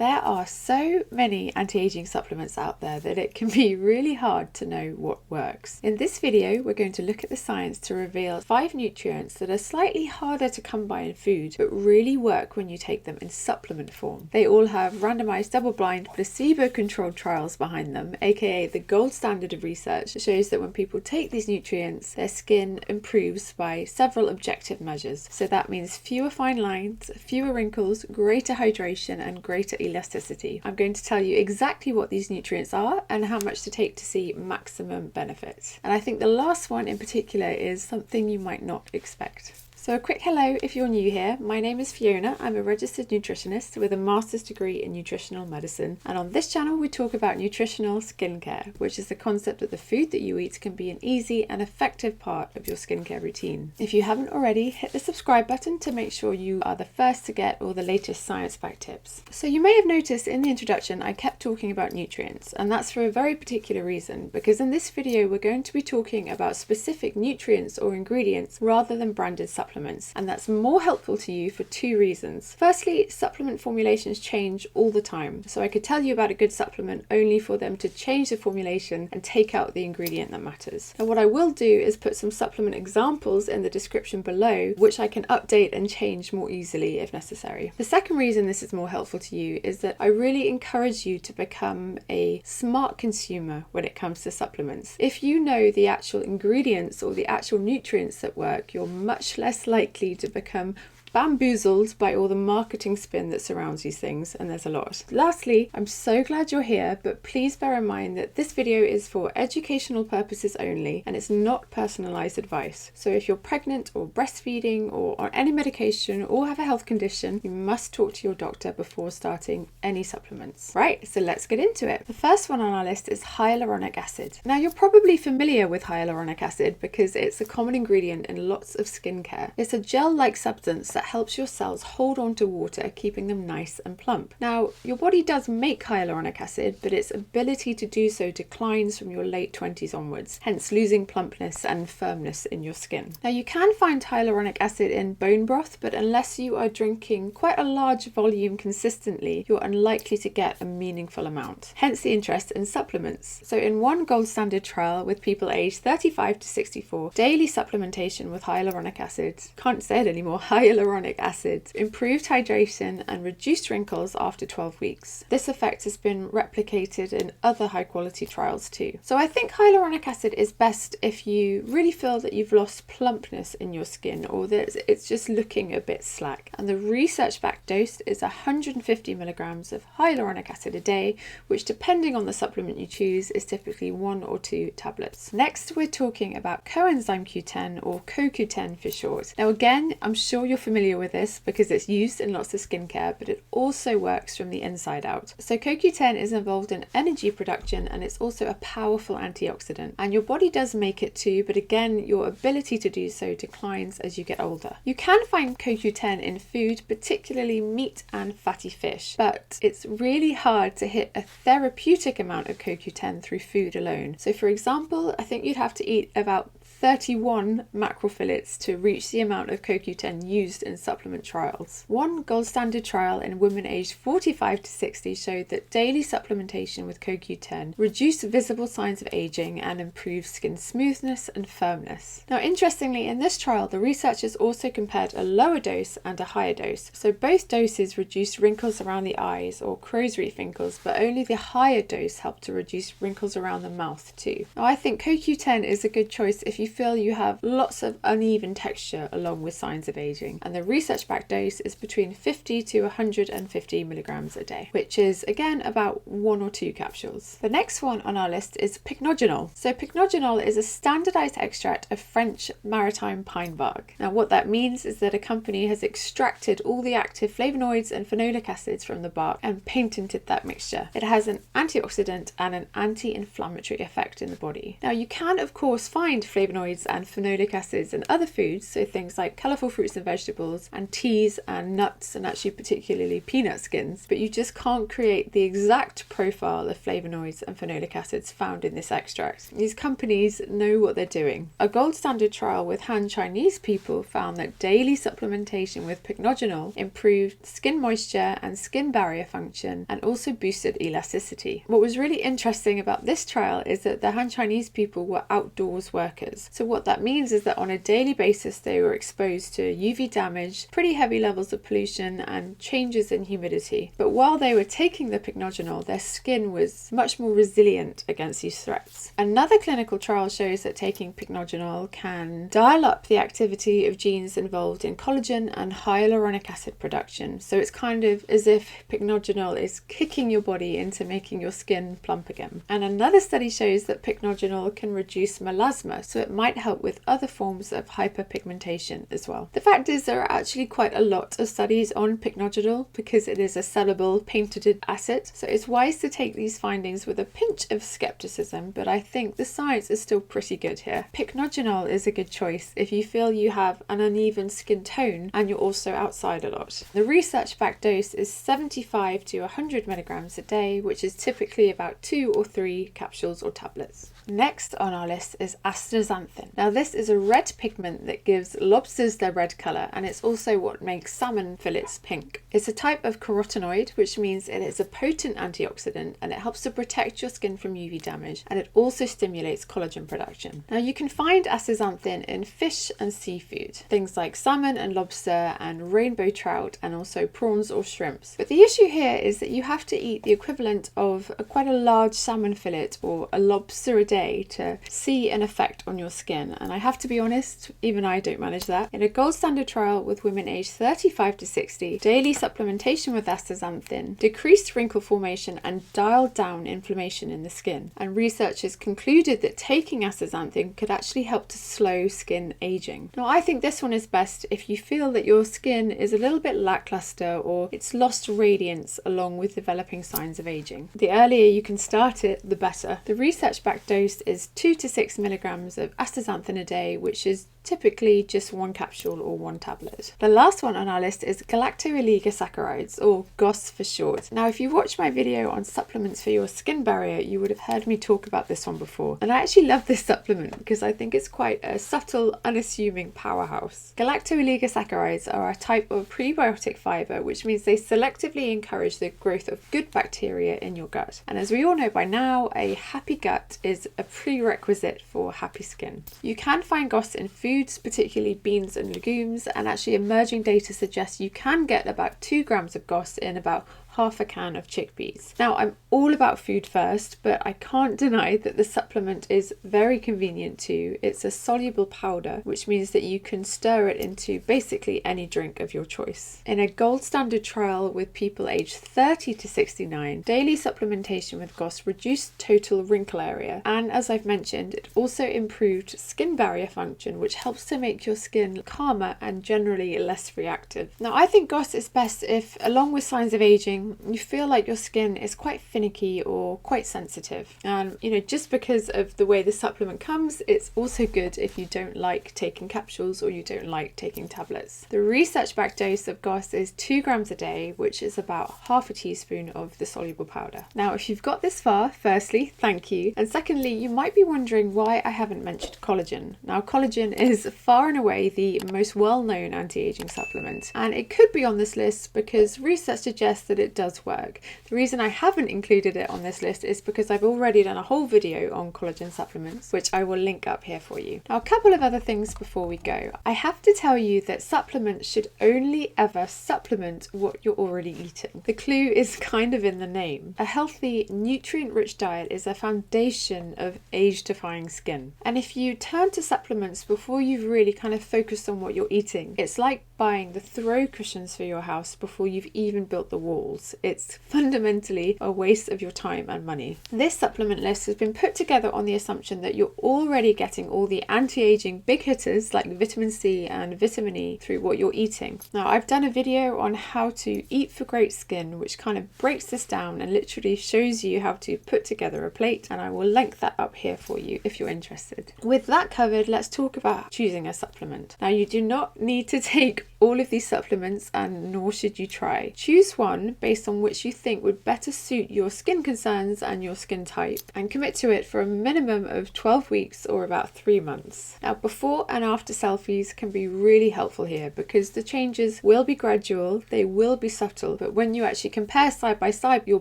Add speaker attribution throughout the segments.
Speaker 1: There are so many anti-aging supplements out there that it can be really hard to know what works. In this video, we're going to look at the science to reveal 5 nutrients that are slightly harder to come by in food, but really work when you take them in supplement form. They all have randomized, double-blind, placebo-controlled trials behind them, aka the gold standard of research that shows that when people take these nutrients, their skin improves by several objective measures. So that means fewer fine lines, fewer wrinkles, greater hydration, and greater elasticity. I'm going to tell you exactly what these nutrients are and how much to take to see maximum benefits. And I think the last one in particular is something you might not expect. So a quick hello if you're new here. My name is Fiona. I'm a registered nutritionist with a master's degree in nutritional medicine. And on this channel, we talk about nutritional skincare, which is the concept that the food that you eat can be an easy and effective part of your skincare routine. If you haven't already, hit the subscribe button to make sure you are the first to get all the latest science-backed tips. So you may have noticed in the introduction, I kept talking about nutrients, and that's for a very particular reason, because in this video, we're going to be talking about specific nutrients or ingredients rather than branded supplements. And that's more helpful to you for 2 reasons. Firstly, supplement formulations change all the time. So I could tell you about a good supplement only for them to change the formulation and take out the ingredient that matters. And what I will do is put some supplement examples in the description below, which I can update and change more easily if necessary. The second reason this is more helpful to you is that I really encourage you to become a smart consumer when it comes to supplements. If you know the actual ingredients or the actual nutrients that work, you're much less likely to become bamboozled by all the marketing spin that surrounds these things, and there's a lot. Lastly, I'm so glad you're here, but please bear in mind that this video is for educational purposes only, and it's not personalized advice. So if you're pregnant or breastfeeding or on any medication or have a health condition, you must talk to your doctor before starting any supplements. Right, so let's get into it. The first one on our list is hyaluronic acid. Now you're probably familiar with hyaluronic acid because it's a common ingredient in lots of skincare. It's a gel-like substance that helps your cells hold on to water, keeping them nice and plump. Now, your body does make hyaluronic acid, but its ability to do so declines from your late 20s onwards, hence losing plumpness and firmness in your skin. Now, you can find hyaluronic acid in bone broth, but unless you are drinking quite a large volume consistently, you're unlikely to get a meaningful amount. Hence the interest in supplements. So in one gold standard trial with people aged 35 to 64, daily supplementation with hyaluronic acid, can't say it anymore, hyaluronic acid improved hydration and reduced wrinkles after 12 weeks. This effect has been replicated in other high quality trials too. So I think hyaluronic acid is best if you really feel that you've lost plumpness in your skin or that it's just looking a bit slack. And the research backed dose is 150 milligrams of hyaluronic acid a day, which depending on the supplement you choose is typically 1 or 2 tablets. Next, we're talking about Coenzyme Q10 or CoQ10 for short. Now again, I'm sure you're familiar with this because it's used in lots of skincare, but it also works from the inside out. So CoQ10 is involved in energy production and it's also a powerful antioxidant. And your body does make it too, but again, your ability to do so declines as you get older. You can find CoQ10 in food, particularly meat and fatty fish, but it's really hard to hit a therapeutic amount of CoQ10 through food alone. So for example, I think you'd have to eat about 31 macrofillets to reach the amount of CoQ10 used in supplement trials. One gold standard trial in women aged 45 to 60 showed that daily supplementation with CoQ10 reduced visible signs of aging and improved skin smoothness and firmness. Now, interestingly, in this trial, the researchers also compared a lower dose and a higher dose. So both doses reduced wrinkles around the eyes or crow's reef wrinkles, but only the higher dose helped to reduce wrinkles around the mouth too. Now, I think CoQ10 is a good choice if you feel you have lots of uneven texture along with signs of aging, and the research-backed dose is between 50 to 150 milligrams a day, which is again about 1 or 2 capsules. The next one on our list is Pycnogenol. So Pycnogenol is a standardized extract of French maritime pine bark. Now what that means is that a company has extracted all the active flavonoids and phenolic acids from the bark and patented that mixture. It has an antioxidant and an anti-inflammatory effect in the body. Now you can of course find flavonoids flavonoids and phenolic acids in other foods, so things like colourful fruits and vegetables and teas and nuts, and actually particularly peanut skins, but you just can't create the exact profile of flavonoids and phenolic acids found in this extract. These companies know what they're doing. A gold standard trial with Han Chinese people found that daily supplementation with Pycnogenol improved skin moisture and skin barrier function and also boosted elasticity. What was really interesting about this trial is that the Han Chinese people were outdoors workers. So what that means is that on a daily basis they were exposed to UV damage, pretty heavy levels of pollution and changes in humidity. But while they were taking the Pycnogenol, their skin was much more resilient against these threats. Another clinical trial shows that taking Pycnogenol can dial up the activity of genes involved in collagen and hyaluronic acid production. So it's kind of as if Pycnogenol is kicking your body into making your skin plump again. And another study shows that Pycnogenol can reduce melasma, so it might help with other forms of hyperpigmentation as well. The fact is there are actually quite a lot of studies on Pycnogenol because it is a sellable patented asset, so it's wise to take these findings with a pinch of skepticism, but I think the science is still pretty good here. Pycnogenol is a good choice if you feel you have an uneven skin tone and you're also outside a lot. The research-backed dose is 75 to 100 milligrams a day, which is typically about 2 or 3 capsules or tablets. Next on our list is astaxanthin. Now this is a red pigment that gives lobsters their red colour, and it's also what makes salmon fillets pink. It's a type of carotenoid, which means it is a potent antioxidant and it helps to protect your skin from UV damage, and it also stimulates collagen production. Now you can find astaxanthin in fish and seafood, things like salmon and lobster and rainbow trout and also prawns or shrimps. But the issue here is that you have to eat the equivalent of quite a large salmon fillet or a lobster a day to see an effect on your skin, and I have to be honest, even I don't manage that. In a gold standard trial with women aged 35 to 60, daily supplementation with astaxanthin decreased wrinkle formation and dialed down inflammation in the skin, and researchers concluded that taking astaxanthin could actually help to slow skin aging. Now I think this one is best if you feel that your skin is a little bit lackluster or it's lost radiance along with developing signs of aging. The earlier you can start it, the better. The research-backed dose is 2 to 6 milligrams of astaxanthin a day, which is typically just 1 capsule or 1 tablet. The last one on our list is galactoilligosaccharides, or GOS for short. Now if you watched my video on supplements for your skin barrier, you would have heard me talk about this one before, and I actually love this supplement because I think it's quite a subtle, unassuming powerhouse. Galactooligosaccharides are a type of prebiotic fibre, which means they selectively encourage the growth of good bacteria in your gut, and as we all know by now, a happy gut is a prerequisite for happy skin. You can find GOS in foods, particularly beans and legumes, and actually emerging data suggests you can get about 2 grams of GOS in about half a can of chickpeas. Now I'm all about food first, but I can't deny that the supplement is very convenient too. It's a soluble powder, which means that you can stir it into basically any drink of your choice. In a gold standard trial with people aged 30 to 69, daily supplementation with GOS reduced total wrinkle area, and as I've mentioned, it also improved skin barrier function, which helps to make your skin calmer and generally less reactive. Now I think GOS is best if, along with signs of aging, you feel like your skin is quite finicky or quite sensitive. And just because of the way the supplement comes, it's also good if you don't like taking capsules or you don't like taking tablets. The research-backed dose of GOS is 2 grams a day, which is about half a teaspoon of the soluble powder. Now if you've got this far, firstly, thank you. And secondly, you might be wondering why I haven't mentioned collagen. Now collagen is far and away the most well-known anti-aging supplement, and it could be on this list because research suggests that it does work. The reason I haven't included it on this list is because I've already done a whole video on collagen supplements, which I will link up here for you. Now a couple of other things before we go. I have to tell you that supplements should only ever supplement what you're already eating. The clue is kind of in the name. A healthy, nutrient-rich diet is a foundation of age-defying skin. And if you turn to supplements before you've really kind of focused on what you're eating, it's like buying the throw cushions for your house before you've even built the walls. It's fundamentally a waste of your time and money. This supplement list has been put together on the assumption that you're already getting all the anti-aging big hitters like vitamin C and vitamin E through what you're eating. Now, I've done a video on how to eat for great skin, which kind of breaks this down and literally shows you how to put together a plate, and I will link that up here for you if you're interested. With that covered, let's talk about choosing a supplement. Now, you do not need to take all of these supplements, and nor should you try. Choose one based on which you think would better suit your skin concerns and your skin type, and commit to it for a minimum of 12 weeks or about 3 months. Now, before and after selfies can be really helpful here because the changes will be gradual, they will be subtle, but when you actually compare side by side your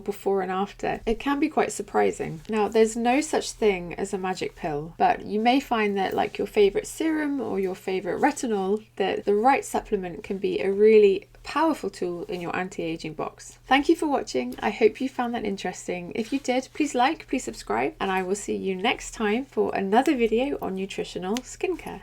Speaker 1: before and after, it can be quite surprising. Now, there's no such thing as a magic pill, but you may find that, like your favorite serum or your favorite retinol, that the right supplement can be a really powerful tool in your anti-aging box. Thank you for watching. I hope you found that interesting. If you did, please like, please subscribe, and I will see you next time for another video on nutritional skincare.